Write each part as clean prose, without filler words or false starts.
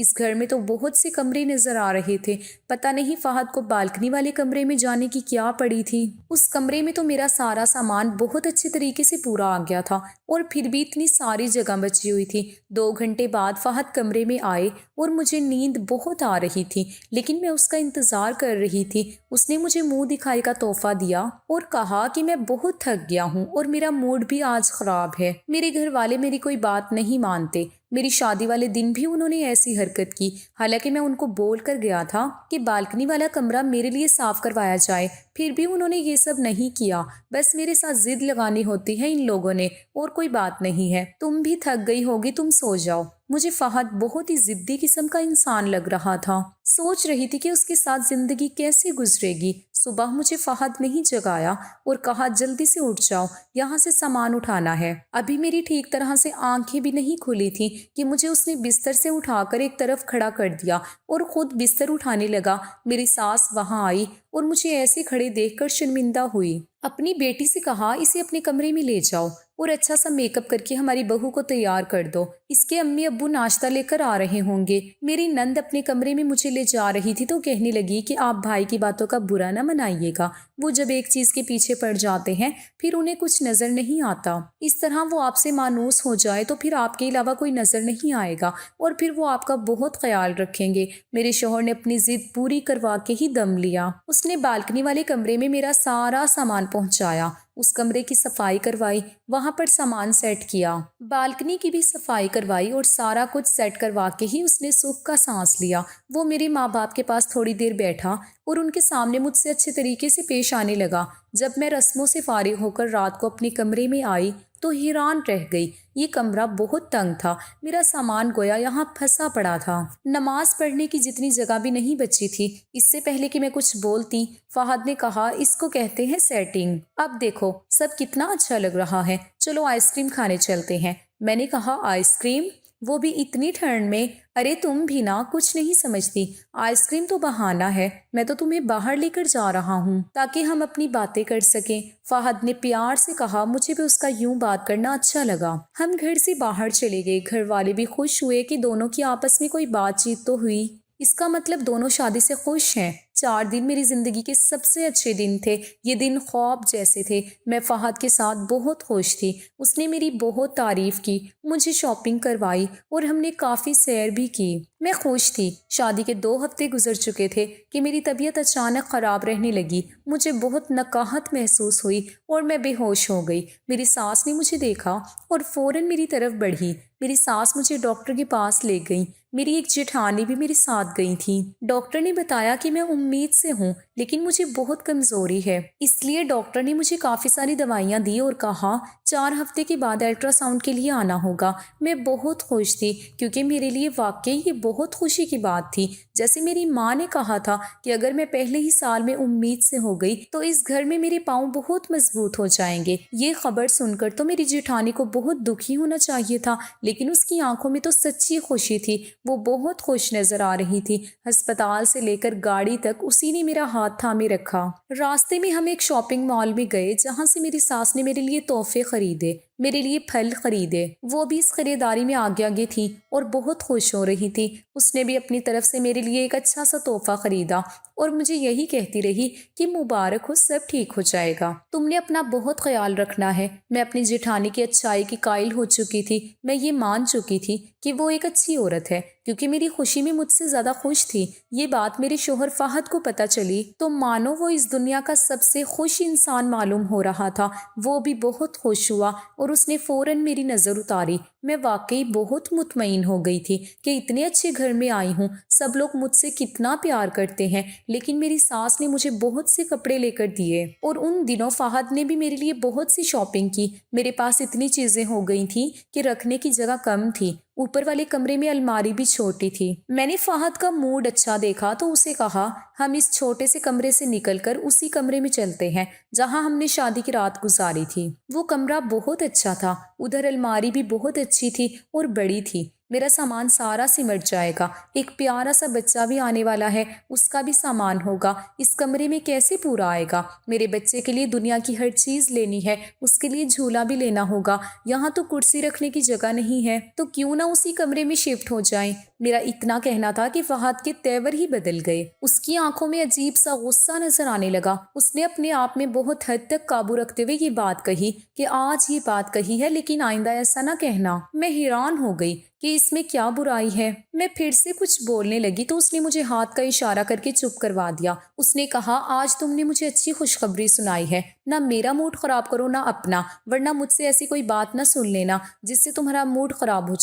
اس گھر میں تو بہت سے کمرے نظر آ رہے تھے، پتہ نہیں فہد کو بالکنی والے کمرے میں جانے کی کیا پڑی تھی۔ اس کمرے میں تو میرا سارا سامان بہت اچھے طریقے سے پورا آ گیا تھا اور پھر بھی اتنی ساری جگہ بچی ہوئی تھی۔ 2 گھنٹے بعد فہد کمرے میں آئے اور مجھے نیند بہت آ رہی تھی، لیکن میں اس کا انتظار کر رہی تھی۔ اس نے مجھے منہ دکھائی کا تحفہ دیا اور کہا کہ میں بہت تھک گیا ہوں اور میرا موڈ بھی آج خراب ہے۔ میرے گھر والے میری کوئی بات نہیں مانتے۔ میری شادی والے دن بھی انہوں نے ایسی حرکت کی، حالانکہ میں ان کو بول کر گیا تھا کہ بالکنی والا کمرہ میرے لیے صاف کروایا جائے، پھر بھی انہوں نے یہ سب نہیں کیا۔ بس میرے ساتھ ضد لگانی ہوتی ہے ان لوگوں نے، اور کوئی بات نہیں ہے۔ تم بھی تھک گئی ہوگی، تم سو جاؤ۔ مجھے فہد بہت ہی ضدی قسم کا انسان لگ رہا تھا۔ سوچ رہی تھی کہ اس کے ساتھ زندگی کیسے گزرے گی۔ صبح مجھے فہد نہیں جگایا اور کہا جلدی سے اٹھ جاؤ، یہاں سے سامان اٹھانا ہے۔ ابھی میری ٹھیک طرح سے آنکھیں بھی نہیں کھلی تھیں کہ مجھے اس نے بستر سے اٹھا کر ایک طرف کھڑا کر دیا اور خود بستر اٹھانے لگا۔ میری ساس وہاں آئی اور مجھے ایسے کھڑے دیکھ کر شرمندہ ہوئی۔ اپنی بیٹی سے کہا اسے اپنے کمرے میں لے جاؤ اور اچھا سا میک اپ کر کے ہماری بہو کو تیار کر دو، اس کے امی ابو ناشتہ لے کر آ رہے ہوں گے۔ میری نند اپنے کمرے میں مجھے لے جا رہی تھی تو کہنے لگی کہ آپ بھائی کی باتوں کا برا نہ منائیے گا، وہ جب ایک چیز کے پیچھے پڑ جاتے ہیں پھر انہیں کچھ نظر نہیں آتا۔ اس طرح وہ آپ سے مانوس ہو جائے تو پھر آپ کے علاوہ کوئی نظر نہیں آئے گا اور پھر وہ آپ کا بہت خیال رکھیں گے۔ میرے شوہر نے اپنی ضد پوری کروا کے ہی دم لیا۔ اس نے بالکنی والے کمرے میں میرا سارا سامان پہنچایا، اس کمرے کی صفائی کروائی، وہاں پر سامان سیٹ کیا، بالکنی کی بھی صفائی کروائی اور سارا کچھ سیٹ کروا کے ہی اس نے سکھ کا سانس لیا۔ وہ میرے ماں باپ کے پاس تھوڑی دیر بیٹھا اور ان کے سامنے مجھ سے اچھے طریقے سے پیش آنے لگا۔ جب میں رسموں سے فارغ ہو کر رات کو اپنے کمرے میں آئی تو حیران رہ گئی۔ یہ کمرہ بہت تنگ تھا، میرا سامان گویا یہاں پھنسا پڑا تھا۔ نماز پڑھنے کی جتنی جگہ بھی نہیں بچی تھی۔ اس سے پہلے کہ میں کچھ بولتی فہد نے کہا اس کو کہتے ہیں سیٹنگ۔ اب دیکھو سب کتنا اچھا لگ رہا ہے، چلو آئس کریم کھانے چلتے ہیں۔ میں نے کہا آئس کریم، وہ بھی اتنی ٹھنڈ میں؟ ارے تم بھی نا کچھ نہیں سمجھتی، آئس کریم تو بہانہ ہے، میں تو تمہیں باہر لے کر جا رہا ہوں تاکہ ہم اپنی باتیں کر سکیں۔ فہد نے پیار سے کہا، مجھے بھی اس کا یوں بات کرنا اچھا لگا۔ ہم گھر سے باہر چلے گئے، گھر والے بھی خوش ہوئے کہ دونوں کی آپس میں کوئی بات چیت تو ہوئی، اس کا مطلب دونوں شادی سے خوش ہیں۔ 4 دن میری زندگی کے سب سے اچھے دن تھے، یہ دن خواب جیسے تھے۔ میں فہد کے ساتھ بہت خوش تھی، اس نے میری بہت تعریف کی، مجھے شاپنگ کروائی اور ہم نے کافی سیر بھی کی۔ میں خوش تھی۔ شادی کے 2 ہفتے گزر چکے تھے کہ میری طبیعت اچانک خراب رہنے لگی، مجھے بہت نقاہت محسوس ہوئی اور میں بے ہوش ہو گئی۔ میری ساس نے مجھے دیکھا اور فوراً میری طرف بڑھی۔ میری ساس مجھے ڈاکٹر کے پاس لے گئی، میری ایک جیٹھانی بھی میرے ساتھ گئی تھی۔ ڈاکٹر نے بتایا کہ میں امید سے ہوں لیکن مجھے بہت کمزوری ہے، اس لیے ڈاکٹر نے مجھے کافی ساری دوائیاں دی اور کہا 4 ہفتے کے بعد الٹرا ساؤنڈ کے لیے آنا ہوگا۔ میں بہت خوش تھی کیونکہ میرے لیے واقعی یہ بہت خوشی کی بات تھی۔ جیسے میری ماں نے کہا تھا کہ اگر میں پہلے ہی سال میں امید سے ہو گئی تو اس گھر میں میرے پاؤں بہت مضبوط ہو جائیں گے۔ یہ خبر سن کر تو میری جیٹھانی کو بہت دکھی ہونا چاہیے تھا، لیکن اس کی آنکھوں میں تو سچی خوشی تھی، وہ بہت خوش نظر آ رہی تھی۔ ہسپتال سے لے کر گاڑی تک اسی نے میرا ہاتھ تھامے رکھا۔ راستے میں ہم ایک شاپنگ مال میں گئے جہاں سے میری ساس نے میرے لیے تحفے خریدے، میرے لیے پھل خریدے۔ وہ بھی اس خریداری میں آگے آگے تھی اور بہت خوش ہو رہی تھی۔ اس نے بھی اپنی طرف سے میرے لیے ایک اچھا سا تحفہ خریدا اور مجھے یہی کہتی رہی کہ مبارک ہو، سب ٹھیک ہو جائے گا، تم نے اپنا بہت خیال رکھنا ہے۔ میں اپنی جیٹھانی کی اچھائی کی قائل ہو چکی تھی، میں یہ مان چکی تھی کہ وہ ایک اچھی عورت ہے کیونکہ میری خوشی میں مجھ سے زیادہ خوش تھی۔ یہ بات میرے شوہر فہد کو پتہ چلی تو مانو وہ اس دنیا کا سب سے خوش انسان معلوم ہو رہا تھا۔ وہ بھی بہت خوش ہوا اور اس نے فوراً میری نظر اتاری۔ میں واقعی بہت مطمئن ہو گئی تھی کہ اتنے اچھے گھر میں آئی ہوں، سب لوگ مجھ سے کتنا پیار کرتے ہیں، لیکن میری ساس نے مجھے بہت سے کپڑے لے کر دیے اور ان دنوں فہد نے بھی میرے لیے بہت سی شاپنگ کی۔ میرے پاس اتنی چیزیں ہو گئی تھیں کہ رکھنے کی جگہ کم تھی، اوپر والے کمرے میں الماری بھی چھوٹی تھی۔ میں نے فہد کا موڈ اچھا دیکھا تو اسے کہا ہم اس چھوٹے سے کمرے سے نکل کر اسی کمرے میں چلتے ہیں جہاں ہم نے شادی کی رات گزاری تھی۔ وہ کمرہ بہت اچھا تھا، ادھر الماری بھی بہت اچھی تھی اور بڑی تھی، میرا سامان سارا سمٹ جائے گا، ایک پیارا سا بچہ بھی آنے والا ہے، اس کا بھی سامان ہوگا، اس کمرے میں کیسے پورا آئے گا؟ میرے بچے کے لیے دنیا کی ہر چیز لینی ہے، اس کے لیے جھولا بھی لینا ہوگا، یہاں تو کرسی رکھنے کی جگہ نہیں ہے، تو کیوں نہ اسی کمرے میں شفٹ ہو جائیں۔ میرا اتنا کہنا تھا کہ فہد کے تیور ہی بدل گئے۔ اس کی آنکھوں میں عجیب سا غصہ نظر آنے لگا۔ اس نے اپنے آپ میں بہت حد تک قابو رکھتے ہوئے یہ بات کہی کہ آج یہ بات کہی ہے لیکن آئندہ ایسا نہ کہنا۔ میں حیران ہو گئی کہ اس میں کیا برائی ہے۔ میں پھر سے کچھ بولنے لگی تو اس نے مجھے ہاتھ کا اشارہ کر کے چپ کروا دیا۔ اس نے کہا آج تم نے مجھے اچھی خوشخبری سنائی ہے، نہ میرا موڈ خراب کرو نہ اپنا، ورنہ مجھ سے ایسی کوئی بات نہ سن لینا جس سے تمہارا موڈ خراب ہو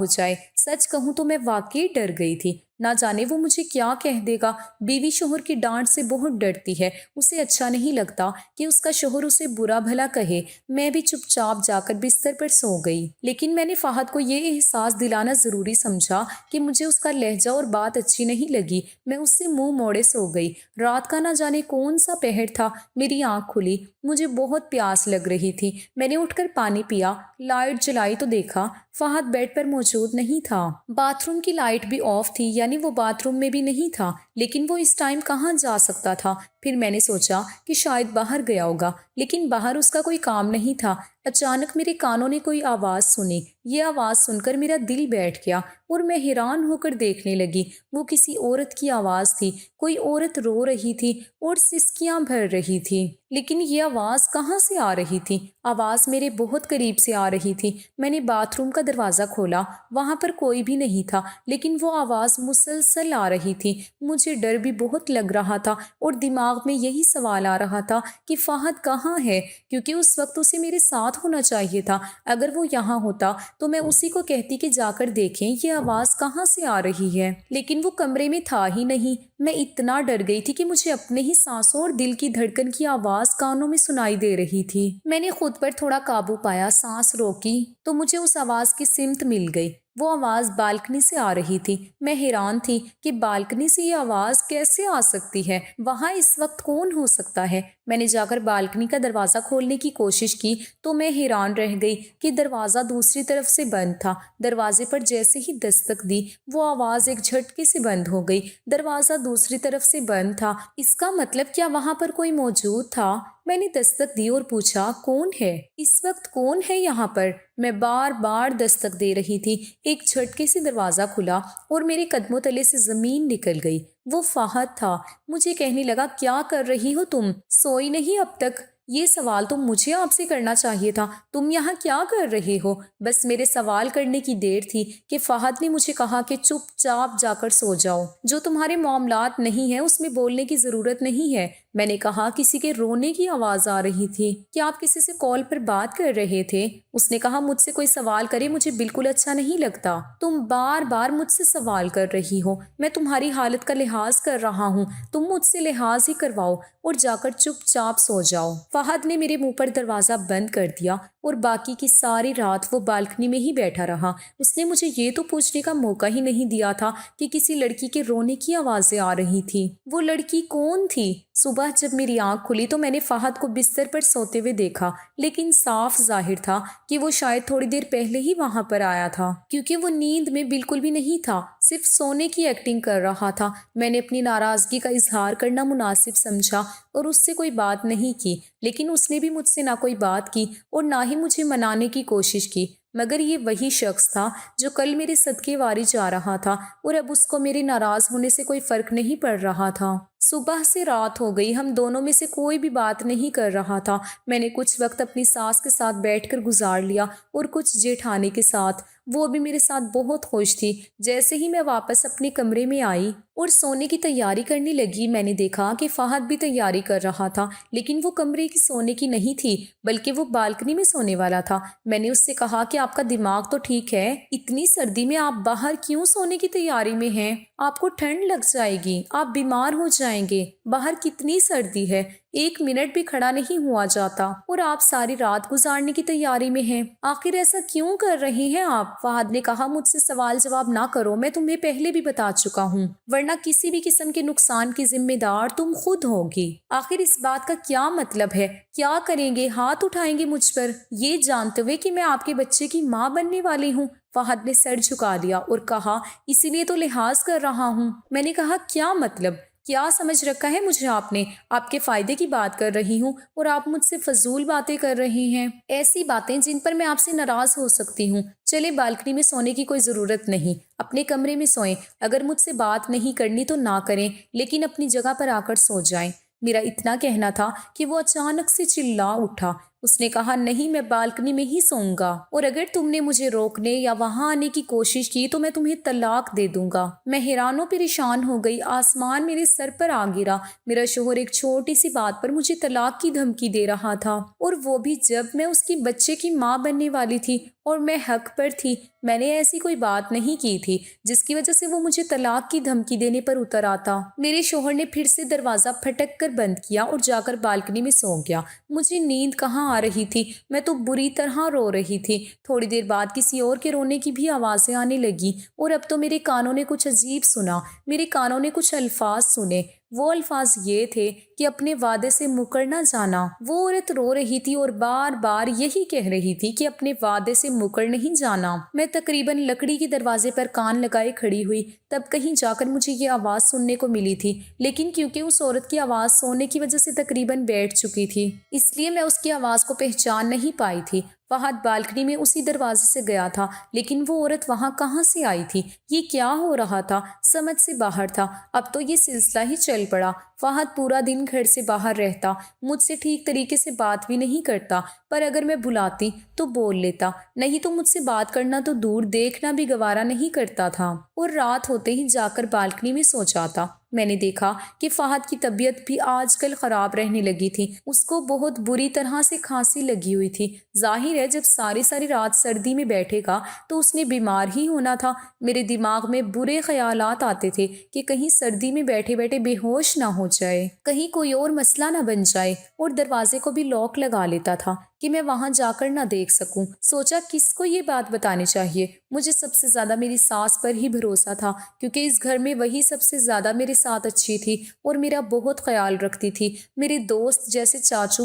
جائے۔ سچ کہوں تو میں واقعی ڈر گئی تھی، نہ جانے وہ مجھے کیا کہہ دے گا۔ بیوی شوہر کی ڈانٹ سے بہت ڈرتی ہے، اسے اچھا نہیں لگتا کہ اس کا شوہر اسے برا بھلا کہے۔ میں بھی چپ چاپ جا کر بستر پر سو گئی، لیکن میں نے فہد کو یہ احساس دلانا ضروری سمجھا کہ مجھے اس کا لہجہ اور بات اچھی نہیں لگی۔ میں اس سے منہ موڑے سو گئی۔ رات کا نہ جانے کون سا پہر تھا، میری آنکھ کھلی، مجھے بہت پیاس لگ رہی تھی۔ میں نے اٹھ کر پانی پیا، لائٹ جلائی تو دیکھا فہد بیڈ پر موجود نہیں تھا۔ باتھ روم کی لائٹ بھی آف تھی، یعنی وہ باتھ روم میں بھی نہیں تھا، لیکن وہ اس ٹائم کہاں جا سکتا تھا؟ پھر میں نے سوچا کہ شاید باہر گیا ہوگا، لیکن باہر اس کا کوئی کام نہیں تھا۔ اچانک میرے کانوں نے کوئی آواز سنی۔ یہ آواز سن کر میرا دل بیٹھ گیا اور میں حیران ہو کر دیکھنے لگی۔ وہ کسی عورت کی آواز تھی، کوئی عورت رو رہی تھی اور سسکیاں بھر رہی تھی۔ لیکن یہ آواز کہاں سے آ رہی تھی؟ آواز میرے بہت قریب سے آ رہی تھی۔ میں نے باتھ روم کا دروازہ کھولا، وہاں پر کوئی بھی نہیں تھا، لیکن وہ آواز مسلسل آ رہی تھی۔ مجھے ڈر بھی بہت لگ رہا تھا اور دماغ میں یہی سوال آ رہا تھا کہ فہد کہاں ہے، کیونکہ اس وقت اسے میرے ساتھ ہونا چاہیے تھا۔ اگر وہ یہاں ہوتا تو میں اسی کو کہتی کہ جا کر دیکھیں یہ آواز کہاں سے آ رہی ہے، لیکن وہ کمرے میں تھا ہی نہیں۔ میں اتنا ڈر گئی تھی کہ مجھے اپنے ہی سانسوں اور دل کی دھڑکن کی آواز کانوں میں سنائی دے رہی تھی۔ میں نے خود پر تھوڑا قابو پایا، سانس روکی تو مجھے اس آواز کی سمت مل گئی۔ وہ آواز بالکنی سے آ رہی تھی۔ میں حیران تھی کہ بالکنی سے یہ آواز کیسے آ سکتی ہے، وہاں اس وقت کون ہو سکتا ہے۔ میں نے جا کر بالکنی کا دروازہ کھولنے کی کوشش کی تو میں حیران رہ گئی کہ دروازہ دوسری طرف سے بند تھا۔ دروازے پر جیسے ہی دستک دی وہ آواز ایک جھٹکے سے بند ہو گئی۔ دروازہ دوسری طرف سے بند تھا، اس کا مطلب کیا وہاں پر کوئی موجود تھا؟ میں نے دستک دی اور پوچھا کون ہے، اس وقت کون ہے یہاں پر؟ میں بار بار دستک دے رہی تھی۔ ایک جھٹکے سے دروازہ کھلا اور میرے قدموں تلے سے زمین نکل گئی۔ وہ فہد تھا۔ مجھے کہنے لگا کیا کر رہی ہو تم؟ سوئی نہیں اب تک؟ یہ سوال تو مجھے آپ سے کرنا چاہیے تھا، تم یہاں کیا کر رہے ہو؟ بس میرے سوال کرنے کی دیر تھی کہ فہد نے مجھے کہا کہ چپ چاپ جا کر سو جاؤ، جو تمہارے معاملات نہیں ہیں اس میں بولنے کی ضرورت نہیں ہے۔ میں نے کہا کسی کے رونے کی آواز آ رہی تھی، کیا آپ کسی سے کال پر بات کر رہے تھے؟ اس نے کہا مجھ سے کوئی سوال کرے مجھے بالکل اچھا نہیں لگتا، تم بار بار مجھ سے سوال کر رہی ہو، میں تمہاری حالت کا لحاظ کر رہا ہوں، تم مجھ سے لحاظ ہی کرواؤ اور جا کر چپ چاپ سو جاؤ۔ فہد نے میرے منہ پر دروازہ بند کر دیا اور باقی کی ساری رات وہ بالکنی میں ہی بیٹھا رہا۔ اس نے مجھے یہ تو پوچھنے کا موقع ہی نہیں دیا تھا کہ کسی لڑکی کے رونے کی آوازیں آ رہی تھی۔ وہ لڑکی کون تھی؟ صبح جب میری آنکھ کھلی تو میں نے فہد کو بستر پر سوتے ہوئے دیکھا، لیکن صاف ظاہر تھا کہ وہ شاید تھوڑی دیر پہلے ہی وہاں پر آیا تھا، کیونکہ وہ نیند میں بالکل بھی نہیں تھا، صرف سونے کی ایکٹنگ کر رہا تھا۔ میں نے اپنی ناراضگی کا اظہار کرنا مناسب سمجھا اور اس سے کوئی بات نہیں کی، لیکن اس نے بھی مجھ سے نہ کوئی بات کی اور نہ ہی مجھے منانے کی کوشش کی۔ مگر یہ وہی شخص تھا جو کل میرے صدقے واری جا رہا تھا اور اب اس کو میرے ناراض ہونے سے کوئی فرق نہیں پڑ رہا تھا۔ صبح سے رات ہو گئی، ہم دونوں میں سے کوئی بھی بات نہیں کر رہا تھا۔ میں نے کچھ وقت اپنی ساس کے ساتھ بیٹھ کر گزار لیا اور کچھ جیٹھانی کے ساتھ، وہ بھی میرے ساتھ بہت خوش تھی۔ جیسے ہی میں واپس اپنے کمرے میں آئی اور سونے کی تیاری کرنے لگی، میں نے دیکھا کہ فہد بھی تیاری کر رہا تھا، لیکن وہ کمرے کی سونے کی نہیں تھی بلکہ وہ بالکنی میں سونے والا تھا۔ میں نے اس سے کہا کہ آپ کا دماغ تو ٹھیک ہے، اتنی سردی میں آپ باہر کیوں سونے کی تیاری میں ہیں؟ آپ کو ٹھنڈ لگ جائے گی، آپ بیمار ہو جائیں گے، باہر کتنی سردی ہے، ایک منٹ بھی کھڑا نہیں ہوا جاتا، اور آپ ساری رات گزارنے کی تیاری میں ہیں، آخر ایسا کیوں کر رہے ہیں آپ؟ فہد نے کہا مجھ سے سوال جواب نہ کرو، میں تمہیں پہلے بھی بتا چکا ہوں، ورنہ کسی بھی قسم کے نقصان کی ذمہ دار تم خود ہوگی۔ آخر اس بات کا کیا مطلب ہے؟ کیا کریں گے؟ ہاتھ اٹھائیں گے مجھ پر، یہ جانتے ہوئے کہ میں آپ کے بچے کی ماں بننے والی ہوں؟ فہد نے سر جھکا لیا اور کہا اسی لیے تو لحاظ کر رہا ہوں۔ میں نے کہا کیا مطلب؟ کیا سمجھ رکھا ہے مجھے آپ نے؟ آپ کے فائدے کی بات کر رہی ہوں اور آپ مجھ سے فضول باتیں کر رہی ہیں، ایسی باتیں جن پر میں آپ سے ناراض ہو سکتی ہوں۔ چلے بالکنی میں سونے کی کوئی ضرورت نہیں، اپنے کمرے میں سوئیں۔ اگر مجھ سے بات نہیں کرنی تو نہ کریں، لیکن اپنی جگہ پر آ کر سو جائیں۔ میرا اتنا کہنا تھا کہ وہ اچانک سے چلا اٹھا۔ اس نے کہا، نہیں، میں بالکنی میں ہی سوؤں گا، اور اگر تم نے مجھے روکنے یا وہاں آنے کی کوشش کی تو میں تمہیں طلاق دے دوں گا۔ میں حیران و پریشان ہو گئی، آسمان میرے سر پر آ گرا۔ میرا شوہر ایک چھوٹی سی بات پر مجھے طلاق کی دھمکی دے رہا تھا، اور وہ بھی جب میں اس کی بچے کی ماں بننے والی تھی اور میں حق پر تھی۔ میں نے ایسی کوئی بات نہیں کی تھی جس کی وجہ سے وہ مجھے طلاق کی دھمکی دینے پر اتر آتا۔ میرے شوہر نے پھر سے دروازہ پھٹک کر بند کیا اور جا کر بالکنی میں سو گیا۔ مجھے نیند کہاں آ رہی تھی، میں تو بری طرح رو رہی تھی۔ تھوڑی دیر بعد کسی اور کے رونے کی بھی آوازیں آنے لگی، اور اب تو میرے کانوں نے کچھ عجیب سنا۔ میرے کانوں نے کچھ الفاظ سنے۔ وہ الفاظ یہ تھے کہ اپنے وعدے سے مکر نہ جانا۔ وہ عورت رو رہی تھی اور بار بار یہی کہہ رہی تھی کہ اپنے وعدے سے مکر نہیں جانا۔ میں تقریباً لکڑی کے دروازے پر کان لگائے کھڑی ہوئی، تب کہیں جا کر مجھے یہ آواز سننے کو ملی تھی، لیکن کیونکہ اس عورت کی آواز سونے کی وجہ سے تقریباً بیٹھ چکی تھی، اس لیے میں اس کی آواز کو پہچان نہیں پائی تھی۔ فہد بالکنی میں اسی دروازے سے گیا تھا، لیکن وہ عورت وہاں کہاں سے آئی تھی؟ یہ کیا ہو رہا تھا؟ سمجھ سے باہر تھا۔ اب تو یہ سلسلہ ہی چل پڑا۔ فہد پورا دن گھر سے باہر رہتا، مجھ سے ٹھیک طریقے سے بات بھی نہیں کرتا، پر اگر میں بلاتی تو بول لیتا، نہیں تو مجھ سے بات کرنا تو دور، دیکھنا بھی گوارا نہیں کرتا تھا، اور رات ہوتے ہی جا کر بالکنی میں سو جاتا۔ میں نے دیکھا کہ فہد کی طبیعت بھی آج کل خراب رہنے لگی تھی۔ اس کو بہت بری طرح سے کھانسی لگی ہوئی تھی۔ ظاہر ہے جب ساری رات سردی میں بیٹھے گا تو اس نے بیمار ہی ہونا تھا۔ میرے دماغ میں برے خیالات آتے تھے کہ کہیں سردی میں بیٹھے بیٹھے بے ہوش نہ ہو جائے، کہیں کوئی اور مسئلہ نہ بن جائے، اور دروازے کو بھی لاک لگا لیتا تھا کہ میں وہاں جا کر نہ دیکھ سکوں۔ سوچا کس کو یہ بات بتانی چاہیے۔ مجھے سب سے زیادہ میری ساس پر ہی بھروسہ تھا، کیونکہ اس گھر میں وہی سب سے زیادہ میرے ساتھ اچھی تھی اور میرا بہت خیال رکھتی تھی۔ میرے دوست جیسے چاچو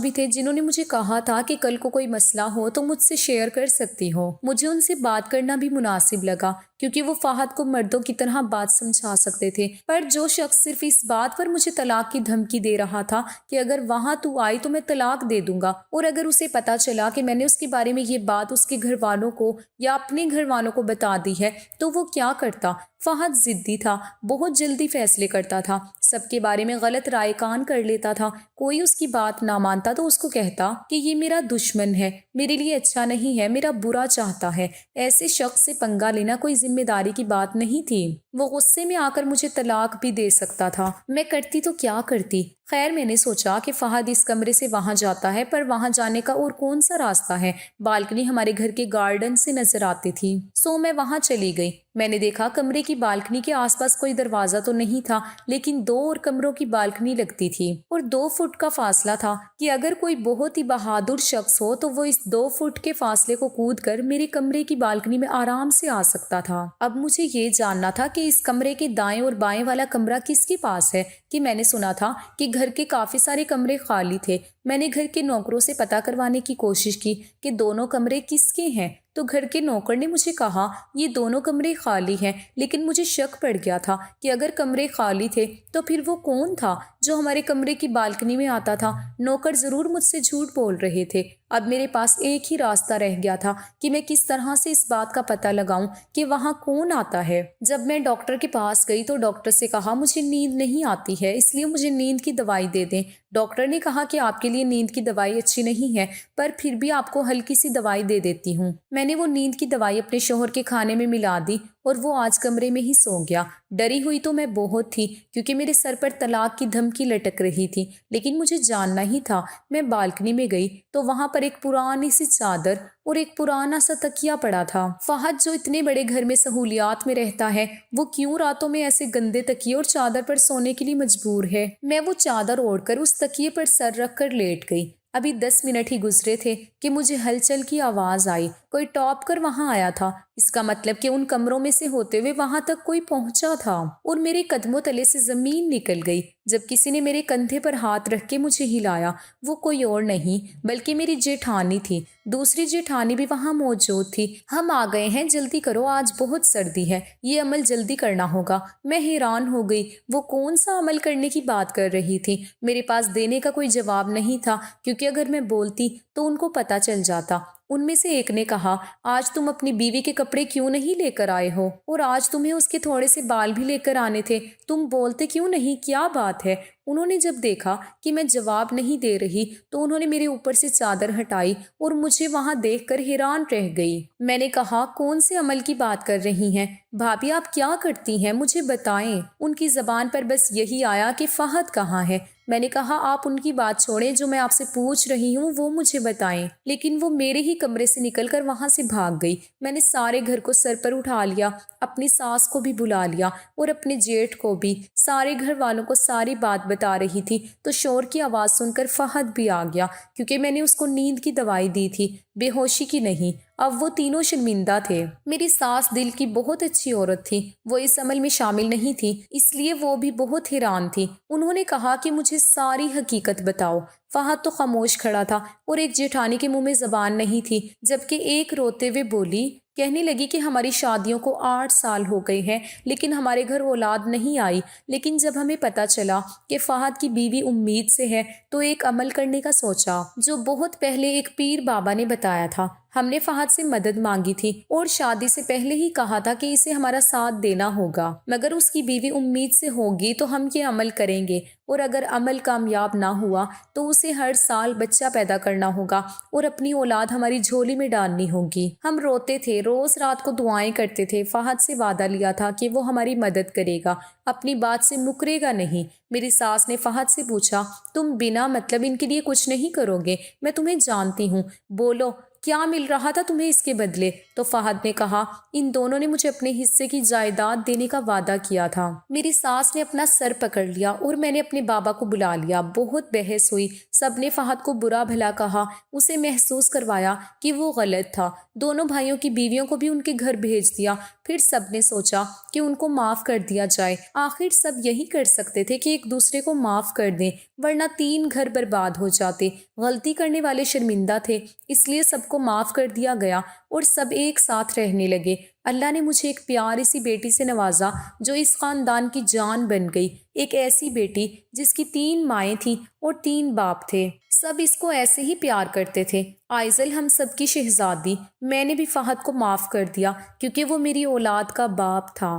بھی تھے جنہوں نے مجھے کہا تھا کہ کل کو کوئی مسئلہ ہو تو مجھ سے شیئر کر سکتی ہو۔ مجھے ان سے بات کرنا بھی مناسب لگا، کیونکہ وہ فہد کو مردوں کی طرح بات سمجھا سکتے تھے۔ پر جو شخص صرف اس بات پر مجھے طلاق کی دھمکی دے رہا تھا کہ اگر وہاں تو آئی تو میں طلاق دے دوں گا، اور اگر اسے پتا چلا کہ میں نے اس کے بارے میں یہ بات اس کے گھر والوں کو یا اپنے گھر والوں کو بتا دی ہے تو وہ کیا کرتا؟ فہد ضدی تھا، بہت جلدی فیصلے کرتا تھا، سب کے بارے میں غلط رائے کان کر لیتا تھا۔ کوئی اس کی بات نہ مانتا تو اس کو کہتا کہ یہ میرا دشمن ہے، میرے لیے اچھا نہیں ہے، میرا برا چاہتا ہے۔ ایسے شخص سے پنگا لینا کوئی ذمہ داری کی بات نہیں تھی۔ وہ غصے میں آ کر مجھے طلاق بھی دے سکتا تھا۔ میں کرتی تو کیا کرتی؟ خیر، میں نے سوچا کہ فہد اس کمرے سے وہاں جاتا ہے، پر وہاں جانے کا اور کون سا راستہ ہے؟ بالکنی ہمارے گھر کے گارڈن سے نظر آتی تھی، سو میں وہاں چلی گئی۔ میں نے دیکھا کمرے کی بالکنی کے آس پاس کوئی دروازہ تو نہیں تھا، لیکن 2 اور کمروں کی بالکنی لگتی تھی، اور 2 فٹ کا فاصلہ تھا کہ اگر کوئی بہت ہی بہادر شخص ہو تو وہ اس 2 فٹ کے فاصلے کو کود کر میرے کمرے کی بالکنی میں آرام سے آ سکتا تھا۔ اب مجھے یہ جاننا تھا کہ اس کمرے کے دائیں اور بائیں والا کمرہ کس کے پاس ہے، کہ میں نے سنا تھا کہ گھر کے کافی سارے کمرے خالی تھے۔ میں نے گھر کے نوکروں سے پتہ کروانے کی کوشش کی کہ دونوں کمرے کس کے ہیں، تو گھر کے نوکر نے مجھے کہا یہ دونوں کمرے خالی ہیں، لیکن مجھے شک پڑ گیا تھا کہ اگر کمرے خالی تھے تو پھر وہ کون تھا جو ہمارے کمرے کی بالکنی میں آتا تھا؟ نوکر ضرور مجھ سے جھوٹ بول رہے تھے۔ اب میرے پاس ایک ہی راستہ رہ گیا تھا کہ میں کس طرح سے اس بات کا پتہ لگاؤں کہ وہاں کون آتا ہے۔ جب میں ڈاکٹر کے پاس گئی تو ڈاکٹر سے کہا مجھے نیند نہیں آتی ہے، اس لیے مجھے نیند کی دوائی دے دیں۔ ڈاکٹر نے کہا کہ آپ کے لیے نیند کی دوائی اچھی نہیں ہے، پر پھر بھی آپ کو ہلکی سی دوائی دے دیتی ہوں۔ میں نے وہ نیند کی دوائی اپنے شوہر کے کھانے میں ملا دی اور وہ آج کمرے میں ہی سو گیا۔ ڈری ہوئی تو میں بہت تھی، کیونکہ میرے سر پر طلاق کی دھمکی لٹک رہی تھی، لیکن مجھے جاننا ہی تھا۔ میں بالکنی میں گئی تو وہاں پر ایک پرانی سی چادر اور ایک پرانا سا تکیہ پڑا تھا۔ فہد جو اتنے بڑے گھر میں سہولیات میں رہتا ہے، وہ کیوں راتوں میں ایسے گندے تکیے اور چادر پر سونے کے لیے مجبور ہے؟ میں وہ چادر اوڑھ کر اس تکیے پر سر رکھ کر لیٹ گئی۔ ابھی 10 منٹ ہی گزرے تھے کہ مجھے ہلچل کی آواز آئی۔ کوئی ٹاپ کر وہاں آیا تھا، اس کا مطلب کہ ان کمروں میں سے ہوتے ہوئے وہاں تک کوئی پہنچا تھا، اور میرے قدموں تلے سے زمین نکل گئی جب کسی نے میرے کندھے پر ہاتھ رکھ کے مجھے ہلایا۔ وہ کوئی اور نہیں بلکہ میری جیٹھانی تھی۔ دوسری جیٹھانی بھی وہاں موجود تھی۔ ہم آ گئے ہیں، جلدی کرو، آج بہت سردی ہے، یہ عمل جلدی کرنا ہوگا۔ میں حیران ہو گئی، وہ کون سا عمل کرنے کی بات کر رہی تھی؟ میرے پاس دینے کا کوئی جواب نہیں تھا، کیونکہ اگر میں بولتی تو ان کو پتہ چل جاتا۔ ان میں سے ایک نے کہا، آج تم اپنی بیوی کے کپڑے کیوں نہیں لے کر آئے ہو؟ اور آج تمہیں اس کے تھوڑے سے بال بھی لے کر آنے تھے، تم بولتے کیوں نہیں؟ کیا بات ہے؟ انہوں نے جب دیکھا کہ میں جواب نہیں دے رہی تو انہوں نے میرے اوپر سے چادر ہٹائی اور مجھے وہاں دیکھ کر حیران رہ گئی۔ میں نے کہا، کون سے عمل کی بات کر رہی ہیں بھابھی؟ آپ کیا کرتی ہیں؟ مجھے بتائیں۔ ان کی زبان پر بس یہی آیا کہ فہد کہاں ہے؟ میں نے کہا، آپ ان کی بات چھوڑیں، جو میں آپ سے پوچھ رہی ہوں وہ مجھے بتائیں۔ لیکن وہ میرے ہی کمرے سے نکل کر وہاں سے بھاگ گئی۔ میں نے سارے گھر کو سر پر اٹھا لیا، اپنی ساس کو بھی بلا لیا اور اپنے جیٹھ کو بھی۔ سارے گھر والوں کو ساری بات بتا رہی تھی تو شور کی آواز سن کر فہد بھی آ گیا، کیونکہ میں نے اس کو نیند کی دوائی دی تھی، بے ہوشی کی نہیں۔ اب وہ تینوں شرمندہ تھے۔ میری ساس دل کی بہت اچھی عورت تھی، وہ اس عمل میں شامل نہیں تھی، اس لیے وہ بھی بہت حیران تھی۔ انہوں نے کہا کہ مجھے ساری حقیقت بتاؤ۔ فہد تو خاموش کھڑا تھا اور ایک جیٹھانی کے منہ میں زبان نہیں تھی، جبکہ ایک روتے ہوئے بولی، کہنے لگی کہ ہماری شادیوں کو 8 سال ہو گئے ہیں لیکن ہمارے گھر اولاد نہیں آئی، لیکن جب ہمیں پتہ چلا کہ فہد کی بیوی امید سے ہے تو ایک عمل کرنے کا سوچا جو بہت پہلے ایک پیر بابا نے بتایا تھا۔ ہم نے فہد سے مدد مانگی تھی اور شادی سے پہلے ہی کہا تھا کہ اسے ہمارا ساتھ دینا ہوگا، مگر اس کی بیوی امید سے ہوگی تو ہم یہ عمل کریں گے، اور اگر عمل کامیاب نہ ہوا تو اسے ہر سال بچہ پیدا کرنا ہوگا اور اپنی اولاد ہماری جھولی میں ڈالنی ہوگی۔ ہم روتے تھے، روز رات کو دعائیں کرتے تھے، فہد سے وعدہ لیا تھا کہ وہ ہماری مدد کرے گا، اپنی بات سے مکرے گا نہیں۔ میری ساس نے فہد سے پوچھا، تم بنا مطلب ان کے لیے کچھ نہیں کرو گے؟ میں تمہیں جانتی ہوں، بولو کیا مل رہا تھا تمہیں اس کے بدلے؟ تو فہد نے کہا، ان دونوں نے مجھے اپنے حصے کی جائیداد دینے کا وعدہ کیا تھا۔ میری ساس نے اپنا سر پکڑ لیا اور میں نے اپنے بابا کو بلا لیا۔ بہت بحث ہوئی، سب نے فہد کو برا بھلا کہا، اسے محسوس کروایا کہ وہ غلط تھا۔ دونوں بھائیوں کی بیویوں کو بھی ان کے گھر بھیج دیا۔ پھر سب نے سوچا کہ ان کو معاف کر دیا جائے۔ آخر سب یہی کر سکتے تھے کہ ایک دوسرے کو معاف کر دیں، ورنہ 3 گھر برباد ہو جاتے۔ غلطی کرنے والے شرمندہ تھے، اس لیے سب کو معاف کر دیا گیا اور سب ایک ساتھ رہنے لگے۔ اللہ نے مجھے ایک پیاری سی بیٹی سے نوازا جو اس خاندان کی جان بن گئی، ایک ایسی بیٹی جس کی 3 مائیں تھیں اور 3 باپ تھے۔ سب اس کو ایسے ہی پیار کرتے تھے۔ آئزل ہم سب کی شہزادی، میں نے بھی فہد کو معاف کر دیا کیونکہ وہ میری اولاد کا باپ تھا۔